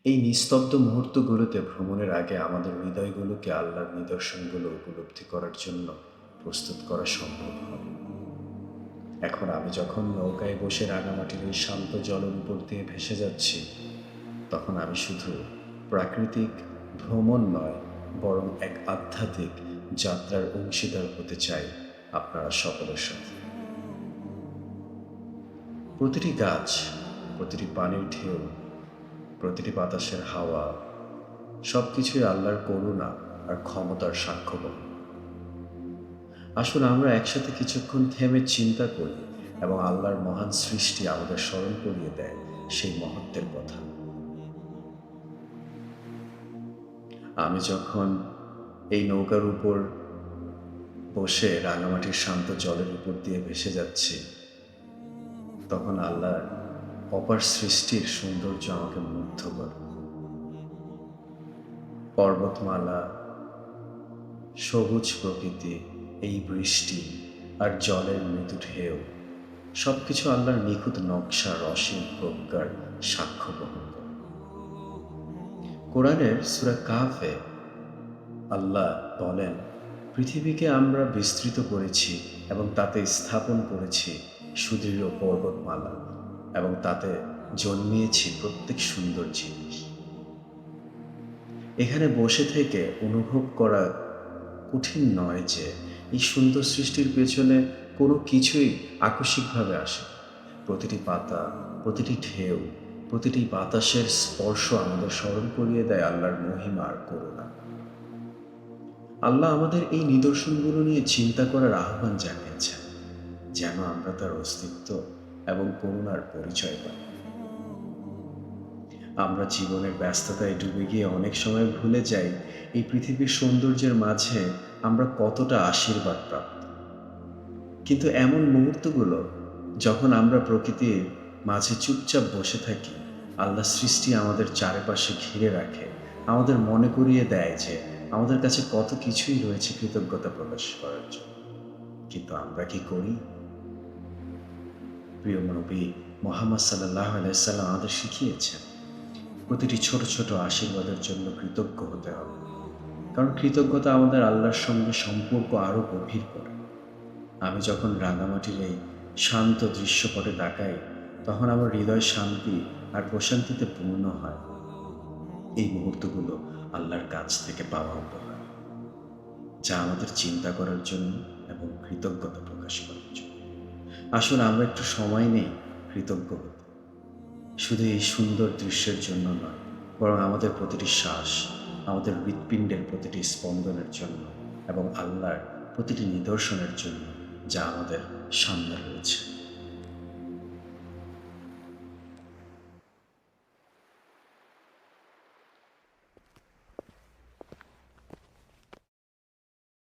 এই নিস্তব্ধ মুহূর্তগুলোতে ভ্রমণের আগে আমাদের হৃদয়গুলোকে আল্লাহর নিদর্শনগুলো উপলব্ধি করার জন্য প্রস্তুত করা সম্ভব হয়। এখন আমি যখন নৌকায় বসে রাঙামাটির এই শান্ত জলের উপর দিয়ে ভেসে যাচ্ছি, তখন আমি শুধু প্রাকৃতিক ভ্রমণ নয়, বরং এক আধ্যাত্মিক যাত্রার অংশীদার হতে চাই আপনারা সকলের সাথে। প্রতিটি গাছ, প্রতিটি পানির ঢেউ, প্রতিটি বাতাসের হাওয়া, সব কিছুই আল্লাহর করুণা আর ক্ষমতার সাক্ষ্য বহন। আসুন আমরা একসাথে কিছুক্ষণ থেমে চিন্তা করি এবং আল্লাহর মহান সৃষ্টি আমাদের স্মরণ করিয়ে দেয় সেই মহত্বের কথা। আমি যখন এই নৌকার উপর বসে রাঙামাটির শান্ত জলের উপর দিয়ে ভেসে যাচ্ছি, তখন আল্লাহর অপার সৃষ্টির সৌন্দর্য আমাকে মুগ্ধ করে। পর্বতমালা, সবুজ প্রকৃতি, এই বৃষ্টি আর জলের মৃদু ঢেউ, সব কিছু আল্লাহর নিখুঁত নকশার অসীম প্রজ্ঞার সাক্ষ্য বহন করে। কোরআনের সূরা কাহফে আল্লাহ বলেন, পৃথিবীকে আমরা বিস্তৃত করেছি এবং তাতে স্থাপন করেছি সুদৃঢ় পর্বতমালা এবং তাতে জন্মিয়েছি প্রত্যেক সুন্দর জিনিস। এখানে বসে থেকে অনুভব করা কঠিন নয় যে এই সুন্দর সৃষ্টির পেছনে কোনো কিছুই আকস্মিকভাবে আসে। প্রতিটি পাতা, প্রতিটি ঢেউ, প্রতিটি বাতাসের স্পর্শ আমাদের স্মরণ করিয়ে দেয় আল্লাহর মহিমা আর করুণা। আল্লাহ আমাদের এই নিদর্শনগুলো নিয়ে চিন্তা করার আহ্বান জানিয়েছেন, যেন আমরা তার অস্তিত্ব এবং করুণার পরিচয় পাই। আমরা জীবনের ব্যস্ততায় ডুবে গিয়ে অনেক সময় ভুলে যাই এই পৃথিবীর সৌন্দর্যের মাঝে আমরা কতটা আশীর্বাদ প্রাপ্ত। কিন্তু এমন মুহূর্তগুলো যখন আমরা প্রকৃতির মাঝে চুপচাপ বসে থাকি, আল্লাহ সৃষ্টি আমাদের চারপাশে ঘিরে রাখে, আমাদের মনে করিয়ে দেয় যে আমাদের কাছে কত কিছুই রয়েছে কৃতজ্ঞতা প্রকাশ করার জন্য। কিন্তু আমরা কি করি? প্রিয় নবী মুহাম্মদ সাল্লাল্লাহু আলাইহি সাল্লাম আমাদের শিখিয়েছেন, প্রতিটি ছোট ছোট আশীর্বাদের জন্য কৃতজ্ঞ হতে হবে, কারণ কৃতজ্ঞতা আমাদের আল্লাহর সঙ্গে সম্পর্ক আরও গভীর করে। আমি যখন রাঙামাটির এই শান্ত দৃশ্যপটে তাকাই, তখন আমার হৃদয় শান্তি আর প্রশান্তিতে পূর্ণ হয়। এই মুহূর্তগুলো আল্লাহর কাছ থেকে পাওয়া উপহার, যা আমাদের চিন্তা করার জন্য এবং কৃতজ্ঞতা প্রকাশ করার জন্য। আসলে আমরা একটু সময় নেই কৃতজ্ঞ হতে, শুধু এই সুন্দর দৃশ্যের জন্য নয়, বরং আমাদের প্রতিটি শ্বাস, আমাদের হৃৎপিণ্ডের প্রতিটি স্পন্দনের জন্য এবং আল্লাহর প্রতিটি নিদর্শনের জন্য যা আমাদের সামনে রয়েছে।